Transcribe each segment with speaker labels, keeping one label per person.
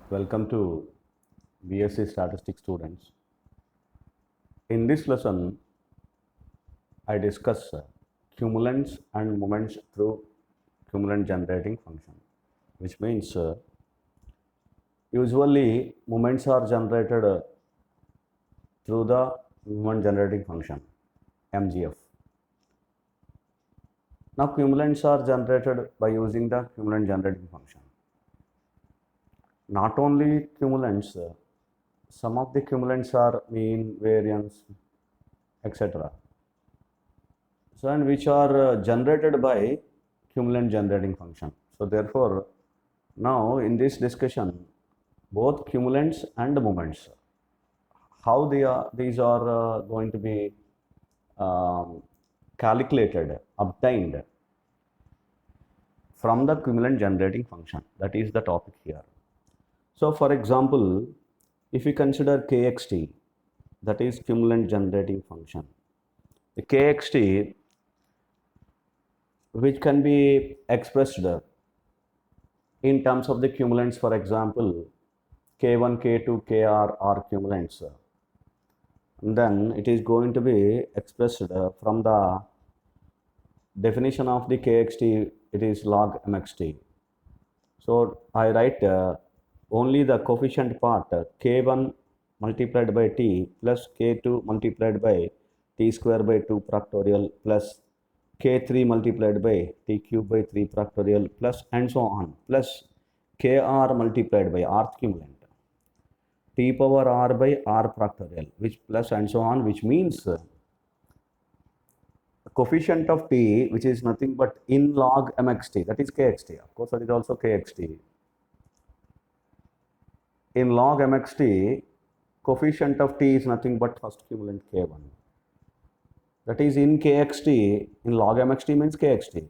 Speaker 1: Welcome to BSc Statistics students. In this lesson, I discuss cumulants and moments through cumulant generating function, which means usually moments are generated through the moment generating function MGF. Now cumulants are generated by using the cumulant generating function. Not only cumulants, some of the cumulants are mean, variance, etc. So, and which are generated by cumulant generating function. So, therefore, now in this discussion, both cumulants and moments, how these are going to be um, calculated, obtained from the cumulant generating function. That is the topic here. So, for example, if we consider kxt, that is cumulant generating function. The kxt, which can be expressed in terms of the cumulants, for example, K1, K2, Kr are cumulants. And then it is going to be expressed from the definition of the kxt, it is log mxt. So I write only the coefficient part k1 multiplied by t plus k2 multiplied by t square by 2 factorial plus k3 multiplied by t cube by 3 factorial plus and so on plus kr multiplied by rth cumulant t power r by r factorial which plus and so on, which means coefficient of t, which is nothing but in log mxt, that is kxt. Of course, that is also kxt. In log mxt, coefficient of t is nothing but first cumulant k1. That is in kxt, in log mxt means kxt.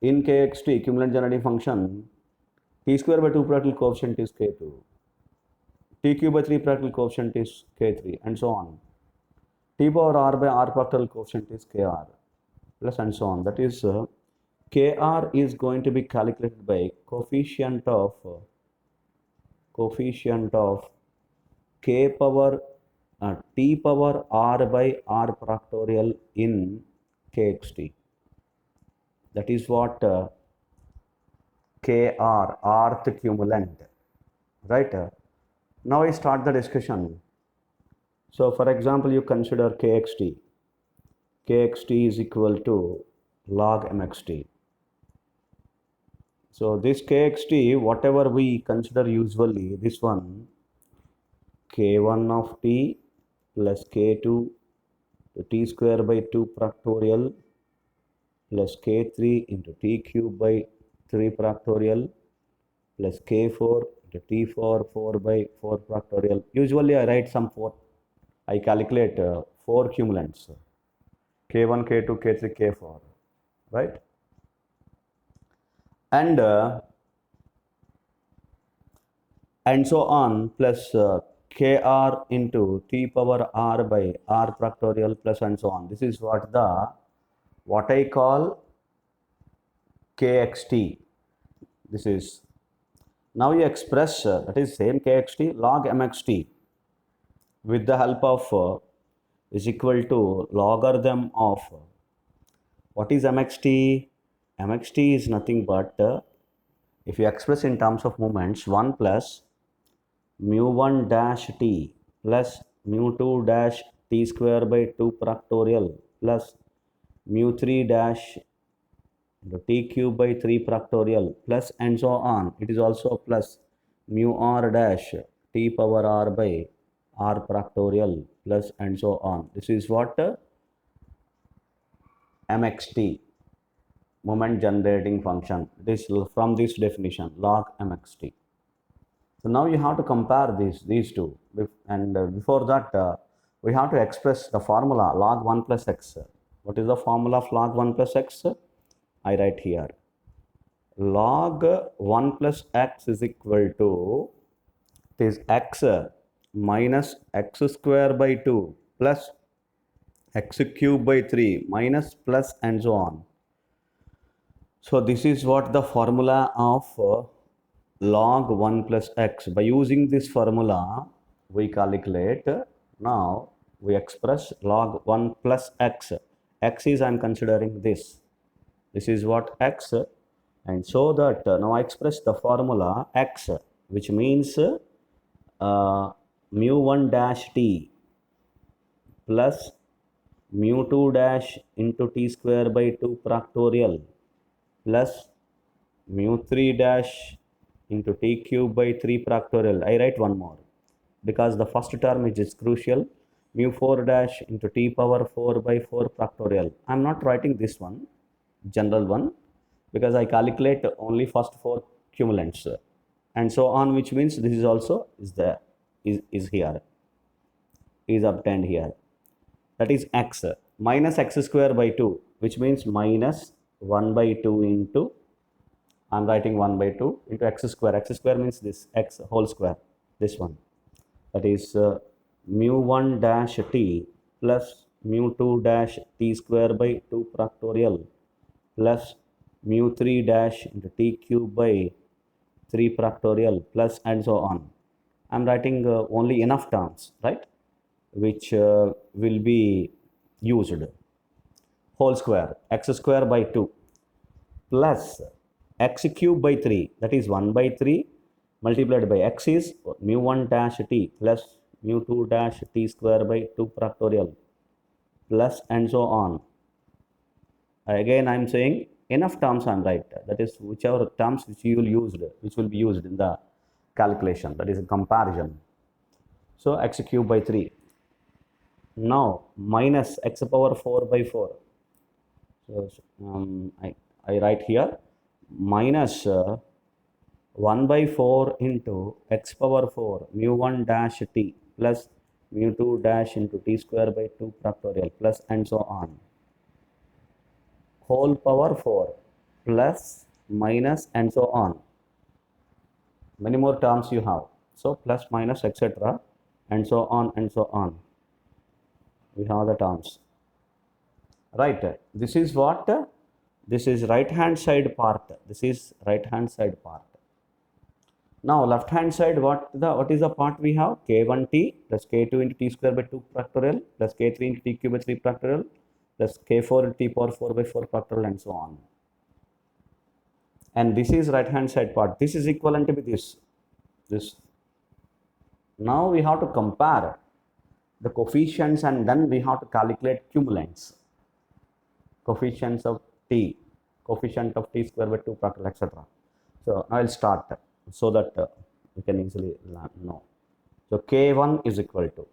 Speaker 1: In kxt, cumulant generating function, t square by 2 factorial coefficient is k2. T cube by 3 factorial coefficient is k3 and so on. T power r by r factorial coefficient is kr plus and so on. That is kr is going to be calculated by coefficient of k power t power r by r factorial in kxt. That is what kr, rth cumulant, right? Now I start the discussion. So for example, you consider kxt. Kxt is equal to log mxt. So this kxt, whatever we consider usually, this one, k1 of t plus k2 to t square by 2 factorial plus k3 into t cube by 3 factorial plus k4 into t4 4 by 4 factorial. Usually I write some 4, I calculate 4 cumulants, k1, k2, k3, k4, right? And so on plus kr into t power r by r factorial plus and so on. This is what I call kxt. This is now you express that is same kxt log mxt with the help of is equal to logarithm of what is mxt? Mxt is nothing but if you express in terms of moments 1 plus mu1 dash t plus mu2 dash t square by 2 factorial plus mu3 dash t cube by 3 factorial plus and so on. It is also plus mu r dash t power r by r factorial plus and so on. This is what mxt, moment generating function. This from this definition log mxt. So now you have to compare these two, and before that we have to express the formula log 1 plus x. What is the formula of log 1 plus x? I write here log 1 plus x is equal to, it is x minus x square by 2 plus x cube by 3 minus plus and so on. So this is what the formula of log 1 plus x. By using this formula, we calculate, now we express log 1 plus x. X is, I am considering this. This is what x, and so that now I express the formula x, which means mu 1 dash t plus mu 2 dash into t square by 2 factorial plus mu 3 dash into t cube by 3 factorial. I write one more because the first term is crucial. Mu 4 dash into t power 4 by 4 factorial. I am not writing this one, general one, because I calculate only first 4 cumulants and so on, which means this is also is there, is here, is obtained here. That is x minus x square by 2, which means minus 1 by 2 into, I am writing 1 by 2 into x square. X square means this, x whole square, this one. That is mu 1 dash t plus mu 2 dash t square by 2 factorial plus mu 3 dash into t cube by 3 factorial plus and so on. I am writing only enough terms, right, which will be used. Whole square, x square by 2 plus x cube by 3, that is 1 by 3 multiplied by x is mu 1 dash t plus mu 2 dash t square by 2 factorial plus and so on. Again I am saying enough terms I am right, that is whichever terms which you will use, which will be used in the calculation, that is a comparison. So x cube by 3. Now minus x power 4 by 4. So I write here minus 1 by 4 into x power 4 mu 1 dash t plus mu 2 dash into t square by 2 factorial plus and so on, whole power 4 plus minus and so on. Many more terms you have, so plus minus etc. and so on and so on. We have the terms, right? This is what, this is right hand side part, this is right hand side part. Now left hand side, what is the part we have? k1t plus k2 into t square by 2 factorial plus k3 into t cube by 3 factorial plus k4 into t power 4 by 4 factorial and so on. And this is right hand side part, this is equivalent to this. Now we have to compare the coefficients and then we have to calculate cumulants, coefficients of t, coefficient of t square by 2 factorial, etc. So I will start so that we can easily know. So k1 is equal to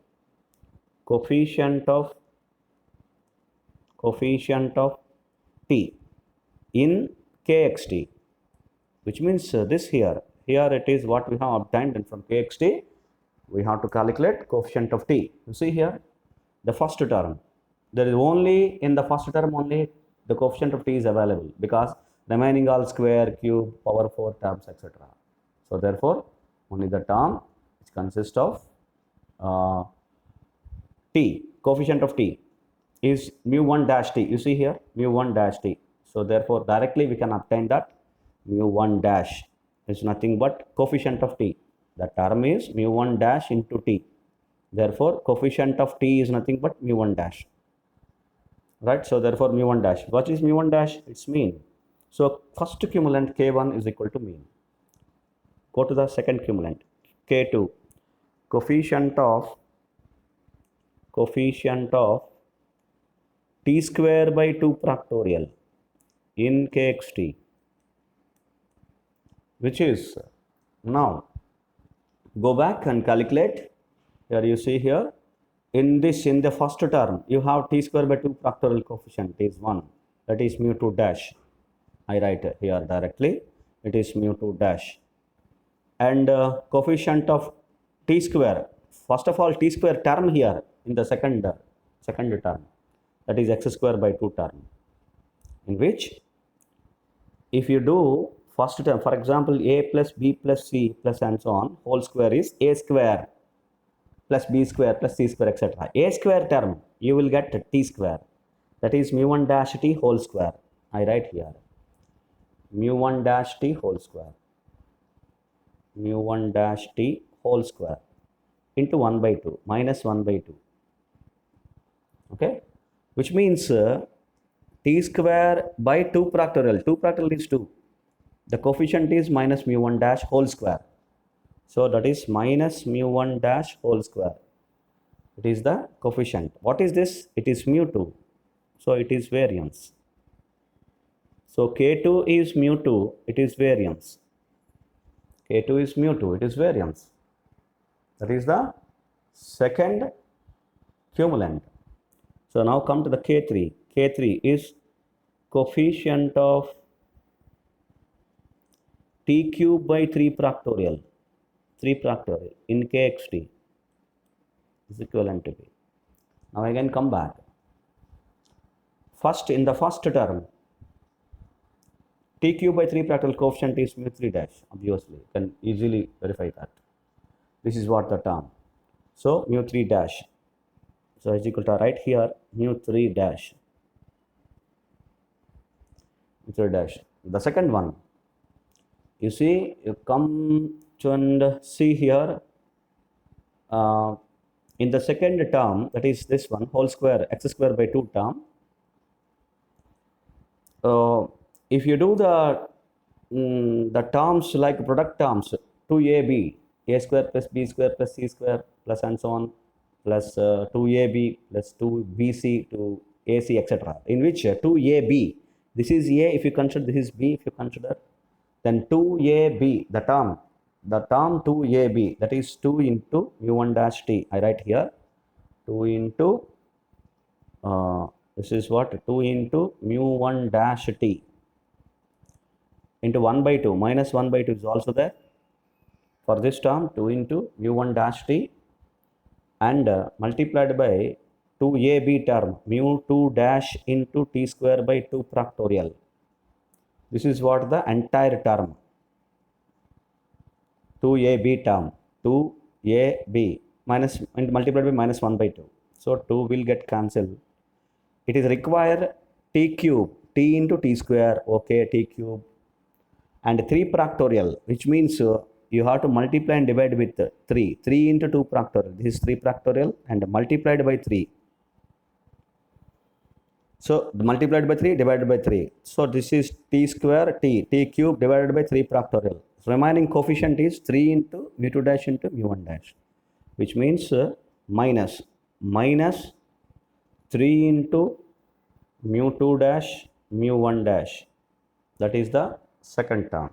Speaker 1: coefficient of t in kxt, which means this here it is what we have obtained, and from kxt we have to calculate coefficient of t. You see here the first term, there is only in the first term only the coefficient of t is available, because remaining all square, cube, power 4 terms, etc. So therefore only the term which consists of t, coefficient of t is mu 1 dash t. You see here mu 1 dash t. So therefore directly we can obtain that mu 1 dash is nothing but coefficient of t. The term is mu 1 dash into t. Therefore coefficient of t is nothing but mu 1 dash, right? So therefore mu 1 dash, what is mu 1 dash? It's mean. So first cumulant k1 is equal to mean. Go to the second cumulant k2, coefficient of t square by 2 factorial in kxt, which is, now go back and calculate. Here you see here in the first term you have t square by 2 factorial coefficient is 1, that is mu 2 dash. I write here directly, it is mu 2 dash. And coefficient of t square, first of all t square term here in the second term, that is x square by 2 term, in which if you do first term, for example a plus b plus c plus and so on, whole square is a square plus b square plus c square, etc. A square term you will get t square, that is mu 1 dash t whole square. I write here mu 1 dash t whole square mu 1 dash t whole square into 1 by 2 minus 1 by 2. Okay, which means t square by 2 factorial. 2 factorial is 2. The coefficient is minus mu 1 dash whole square. So that is minus mu 1 dash whole square. It is the coefficient. What is this? It is mu 2. So it is variance. So K2 is mu 2. It is variance. K2 is mu 2. It is variance. That is the second cumulant. So now come to the K3. K3 is coefficient of t cube by 3 factorial. 3 factorial in kxt is equivalent to b. Now again come back. First, in the first term, t cube by 3 factorial coefficient is mu 3 dash. Obviously, you can easily verify that. This is what the term. So mu 3 dash. So is equal to right here mu 3 dash. Mu 3 dash. The second one, you see, you come to and see here in the second term, that is this one whole square x square by 2 term. If you do the terms like product terms 2ab, a square plus b square plus c square plus and so on plus 2ab plus 2bc to ac etc. In which 2ab, this is a, if you consider this is b, if you consider, then 2ab, the term 2ab, that is 2 into mu 1 dash t. I write here 2 into this is what 2 into mu 1 dash t into 1 by 2 minus 1 by 2 is also there for this term 2 into mu 1 dash t and multiplied by 2ab term mu 2 dash into t square by 2 factorial. This is what the entire term 2ab term 2ab minus and multiplied by minus 1 by 2. So 2 will get cancelled. It is required t cube, t into t square, okay, t cube and 3 factorial, which means you have to multiply and divide with 3. 3 into 2 factorial, this is 3 factorial and multiplied by 3. So multiplied by 3 divided by 3. So this is t square t cube divided by 3 factorial. So remaining coefficient is 3 into mu 2 dash into mu 1 dash, which means minus 3 into mu 2 dash mu 1 dash. That is the second term.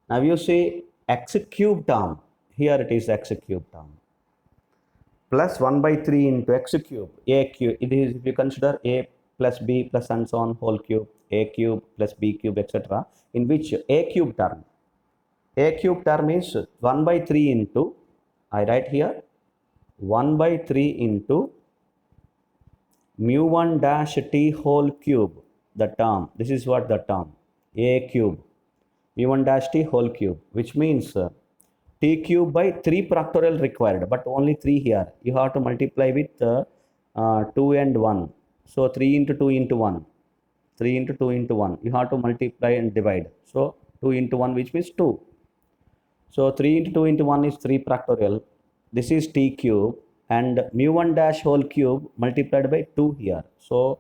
Speaker 1: Now you see x cube term. Here it is x cube term plus 1 by 3 into x cube a cube. It is, if you consider a plus b plus and so on whole cube, a cube plus b cube etc. In which a cube term is 1 by 3 into, I write here 1 by 3 into mu 1 dash t whole cube, the term. This is what the term a cube mu 1 dash t whole cube, which means t cube by 3 factorial required, but only 3 here. You have to multiply with 2 and 1. So 3 into 2 into 1. 3 into 2 into 1. You have to multiply and divide. So 2 into 1, which means 2. So 3 into 2 into 1 is 3 factorial. This is t cube and mu 1 dash whole cube multiplied by 2 here. So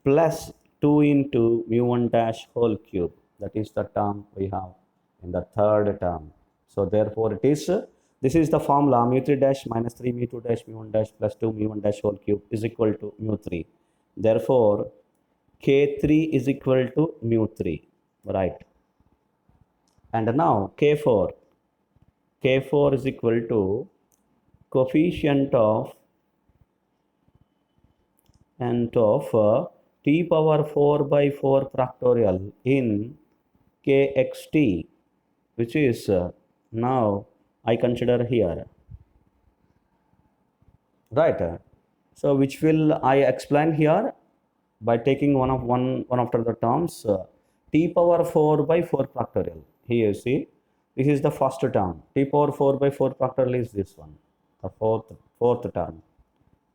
Speaker 1: plus 2 into mu 1 dash whole cube. That is the term we have in the third term. So therefore it is, this is the formula mu 3 dash minus 3 mu 2 dash mu 1 dash plus 2 mu 1 dash whole cube is equal to mu 3. Therefore K3 is equal to mu 3, right? And now K4 is equal to coefficient of t power 4 by 4 factorial in kxt, which is now I consider here, right? So which will I explain here by taking one after the terms t power 4 by 4 factorial. Here you see this is the first term, t power 4 by 4 factorial is this one, the fourth term,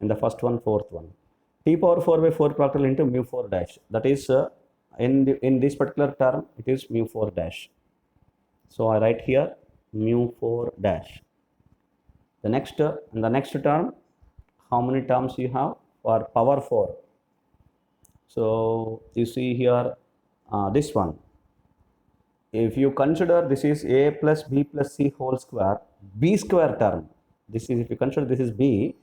Speaker 1: and the first one fourth one. T power 4 by 4 factorial into mu 4 dash, that is in this particular term it is mu 4 dash. So I write here mu 4 dash. The next term, how many terms you have for power 4? So you see here this one. If you consider this is a plus b plus c whole square, b square term. This is, if you consider this is b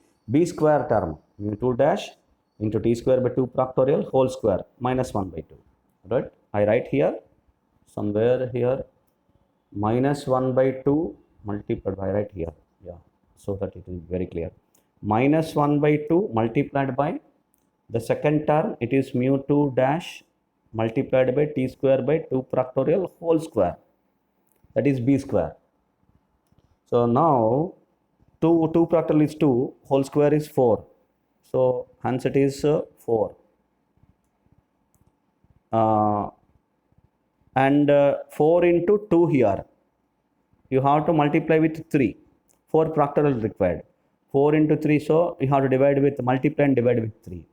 Speaker 1: square term, mu 2 dash into t square by 2 factorial whole square minus 1 by 2. Right? I write here somewhere here minus 1 by 2 multiplied by, right here, yeah, so that it is very clear. Minus 1 by 2 multiplied by the second term, it is mu 2 dash multiplied by t square by 2 factorial whole square, that is b square. So now 2 factorial is 2, whole square is 4. So hence it is 4. And 4 into 2 here, you have to multiply with 3. 4 factorial required. 4 into 3, so you have to divide with, multiply and divide with 3.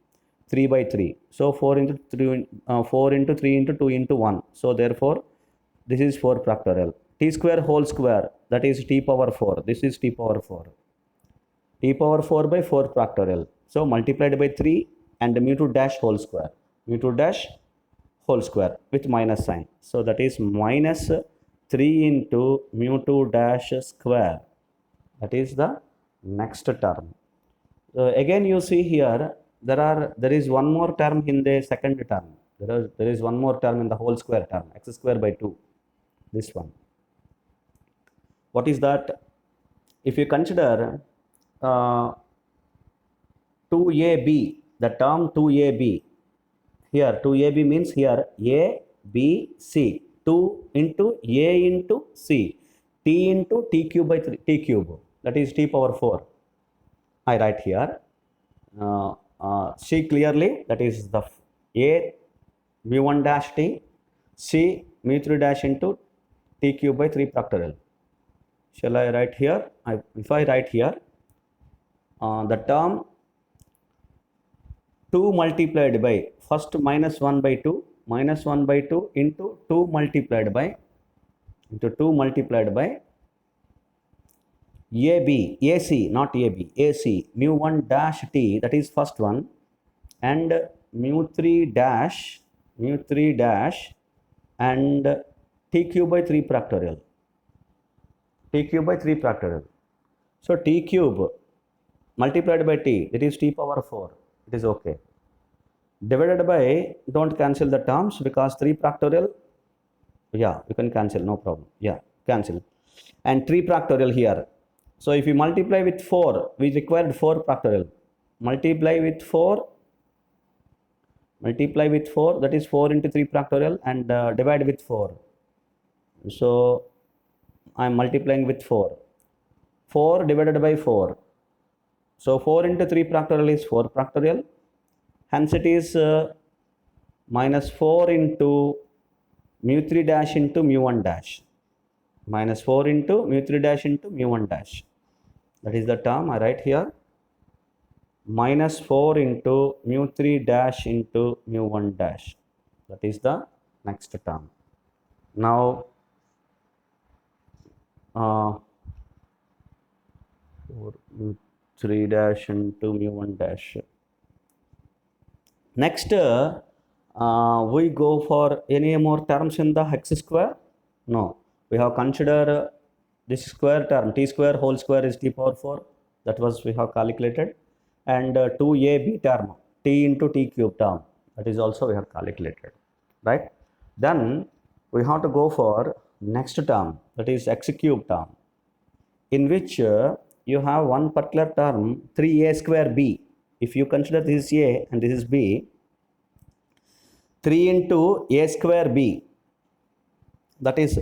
Speaker 1: 3 by 3. So 4 into 3, 4 into 3 into 2 into 1. So therefore, this is 4 factorial. T square whole square, that is t power 4. This is t power 4. T power 4 by 4 factorial. So multiplied by 3 and mu 2 dash whole square. Mu 2 dash whole square with minus sign. So that is minus 3 into mu 2 dash square. That is the next term. Again you see here, there is one more term in the second term. There is one more term in the whole square term, x square by 2. This one. What is that? If you consider 2ab, the term 2ab, here 2ab means here a, b, c, 2 into a into c, t into t cube by 3, t cube, that is t power 4. I write here, c clearly, that is the a mu 1 dash t, c mu 3 dash into t cube by 3 factorial. Shall I write here? If I write here, the term 2 multiplied by, first minus 1 by 2, minus 1 by 2 into 2 multiplied by, AB, AC, not AB, AC, mu 1 dash t, that is first one, and mu 3 dash, and t cube by 3 factorial. T cube by 3 factorial. So t cube multiplied by t, it is t power 4. It is okay. Divided by, don't cancel the terms because 3 factorial, yeah, you can cancel, no problem. Yeah, cancel. And 3 factorial here. So if you multiply with 4, we required 4 factorial. Multiply with 4, that is 4 into 3 factorial, and divide with 4. So I am multiplying with 4. 4 divided by 4. So 4 into 3 factorial is 4 factorial. Hence it is minus 4 into mu 3 dash into mu 1 dash. Minus 4 into mu 3 dash into mu 1 dash. That is the term I write here. Minus 4 into mu 3 dash into mu 1 dash. That is the next term. Now, 4 mu 3 dash into mu 1 dash. Next, we go for any more terms in the x square? No. We have considered this square term, t square whole square is t power 4. That was we have calculated. And 2ab term, t into t cube term, that is also we have calculated. Right? Then we have to go for next term, that is x cube term, in which you have one particular term 3a square b. If you consider this is a and this is b, 3 into a square b, that is,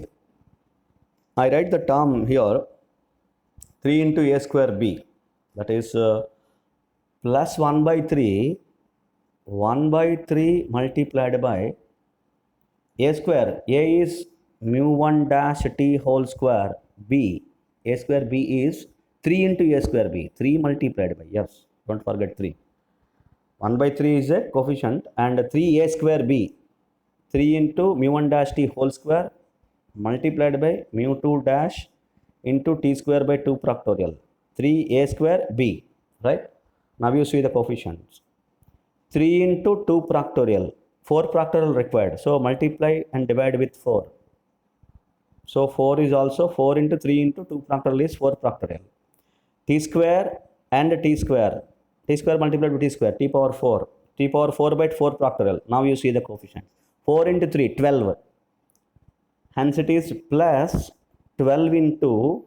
Speaker 1: I write the term here 3 into a square b, that is plus 1 by 3 multiplied by a square. A is mu 1 dash t whole square, b, a square b is 3 into a square b, 3 multiplied by, yes, don't forget 3. 1 by 3 is a coefficient, and 3a square b, 3 into mu 1 dash t whole square multiplied by mu 2 dash into t square by 2 factorial, 3a square b, right? Now you see the coefficients. 3 into 2 factorial, 4 factorial required. So multiply and divide with 4. So 4 is also 4 into 3 into 2 factorial is 4 factorial. T square and t square multiplied by t square, t power 4. T power 4 by 4 factorial. Now you see the coefficient. 4 into 3, 12. Hence it is plus 12 into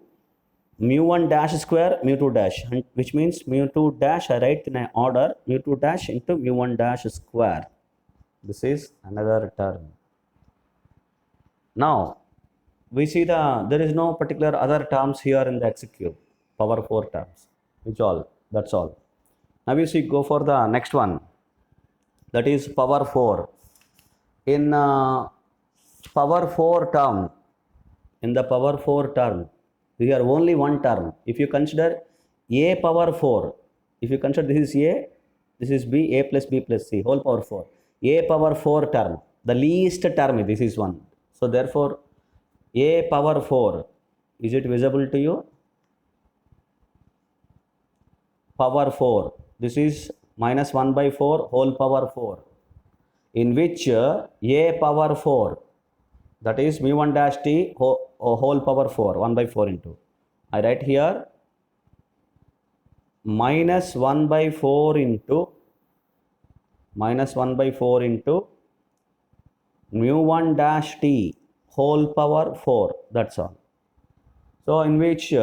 Speaker 1: mu1 dash square, mu2 dash, which means mu2 dash I write in an order, mu2 dash into mu1 dash square. This is another term. Now we see there is no particular other terms here in the x cube, power 4 terms, that's all. Now you see, go for the next one, that is power 4. In power 4 term, we have only one term. If you consider a power 4, if you consider this is a, this is b, a plus b plus c, whole power 4. A power 4 term, the least term, this is 1. So therefore, a power 4, is it visible to you? Power 4, this is minus 1 by 4 whole power 4, in which a power 4, that is mu1 dash t whole power 4, 1 by 4 into, I write here minus 1 by 4 into mu1 dash t whole power 4, that's all. So in which t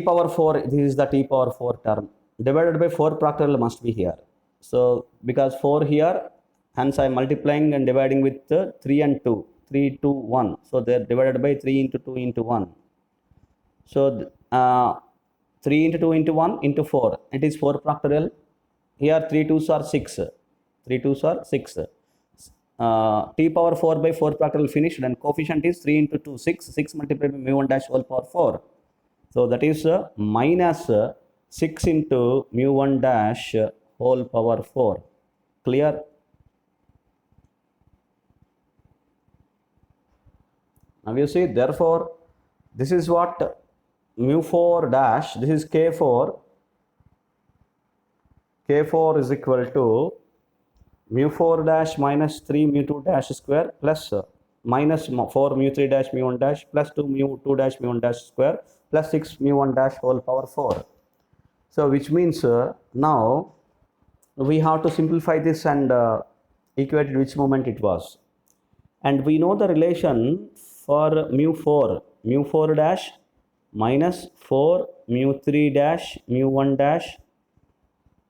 Speaker 1: power 4, this is the t power 4 term, divided by 4 factorial must be here. So because 4 here, hence I am multiplying and dividing with 3 and 2, 3, 2, 1. So they are divided by 3 into 2 into 1. So 3 into 2 into 1 into 4, it is 4 factorial. Here 3 2s are 6. 3 2s are 6. T power 4 by 4 factorial finished, and coefficient is 3 into 2, 6. 6 multiplied by mu1 dash whole power 4. So that is minus 6 into mu1 dash whole power 4. Clear? Now you see, therefore, this is what mu4 dash, this is k4. K4 is equal to mu4 dash minus 3 mu2 dash square plus minus 4 mu3 dash mu1 dash plus 2 mu2 dash mu1 dash square plus 6 mu1 dash whole power 4. So which means now we have to simplify this and equate which moment it was. And we know the relation for mu4 dash minus 4 mu3 dash mu1 dash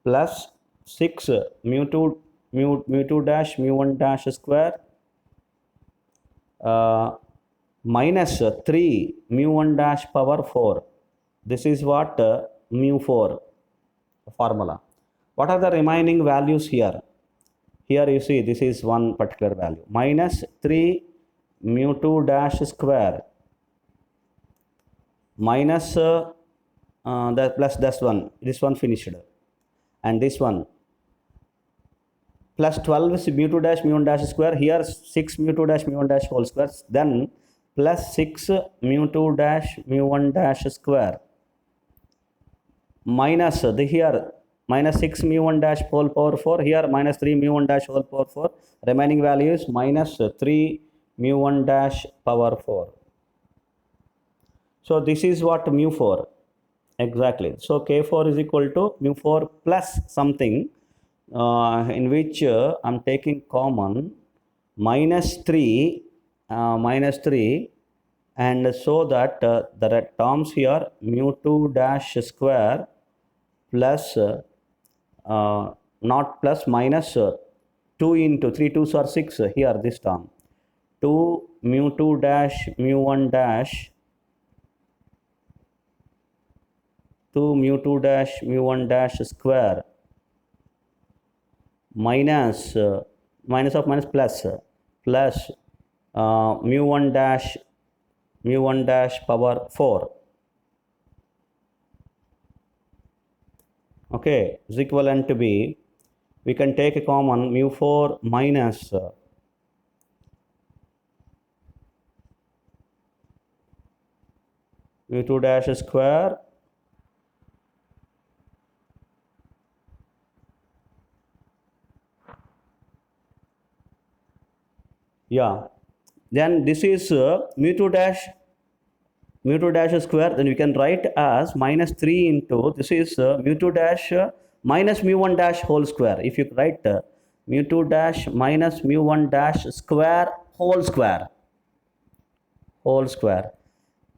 Speaker 1: plus 6 mu2 dash mu1 dash square minus 3 mu1 dash power 4. This is what mu4 formula. What are the remaining values here? Here you see, this is one particular value, minus 3 mu2 dash square minus that plus this one finished, and this one plus 12 is mu2 dash mu1 dash square, here 6 mu2 dash mu1 dash whole square, then plus 6 mu2 dash mu1 dash square minus here minus 6 mu1 dash whole power 4, here minus 3 mu1 dash whole power 4, remaining value is minus 3 mu1 dash power 4. So this is what mu4 exactly. So k4 is equal to mu4 plus something, in which I'm taking common minus 3, and so that there are terms here mu2 dash square plus not plus minus 2 into 3 2s are 6, here this term 2 mu2 dash mu1 dash 2 mu2 dash mu1 dash square minus minus of minus plus mu1 dash power 4. Okay, is equivalent to be, we can take a common mu4 minus mu2 dash square then this is mu2 dash square, then we can write as minus 3 into this is mu2 dash minus mu1 dash whole square. If you write mu2 dash minus mu1 dash square whole square,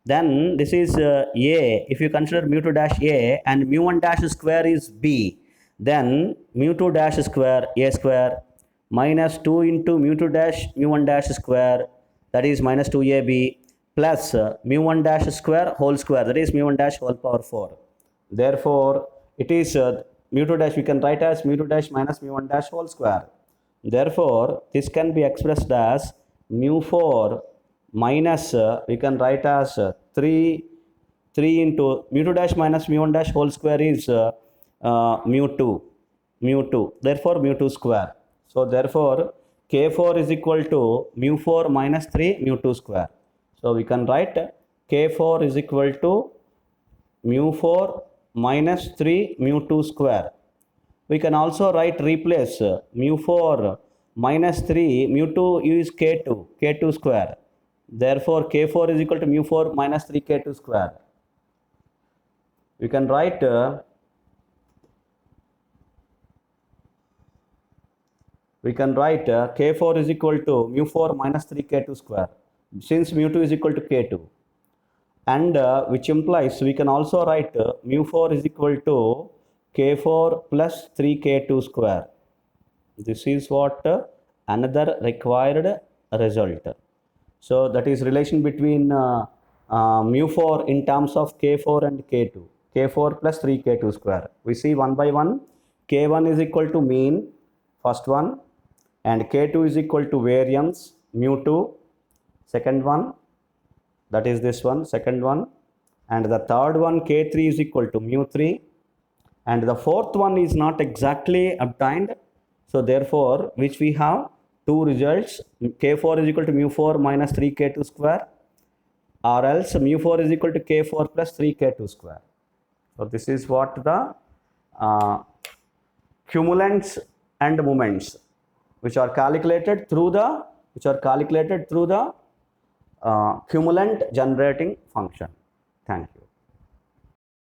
Speaker 1: then this is a. If you consider mu2 dash a and mu1 dash square is b, then mu2 dash square a square minus 2 into mu2 dash mu1 dash square, that is minus 2ab, plus mu1 dash square whole square, that is mu1 dash whole power 4. Therefore, it is mu2 dash, we can write as mu2 dash minus mu1 dash whole square. Therefore, this can be expressed as mu4 minus, we can write as 3 into mu2 dash minus mu1 dash whole square is mu2. Therefore, mu2 square. So, therefore, K4 is equal to mu4 minus 3 mu2 square. So, we can write K4 is equal to mu4 minus 3 mu2 square. We can also replace mu4 minus 3 mu2 is K2 square. Therefore, K4 is equal to mu4 minus 3 K2 square. We can write K4 is equal to mu4 minus 3 K2 square, since mu2 is equal to K2, and which implies we can also write mu4 is equal to K4 plus 3 K2 square. This is what another required result. So that is relation between mu4 in terms of K4 and K2. K4 plus 3 K2 square. We see one by one. K1 is equal to mean, first one, and K2 is equal to variance, mu2, second one, that is this one, second one, and the third one, K3 is equal to mu3, and the fourth one is not exactly obtained. So therefore, which we have two results, K4 is equal to mu4 minus 3 K2 square, or else mu4 is equal to K4 plus 3 K2 square. So this is what the cumulants and moments which are calculated through the cumulant generating function. Thank you.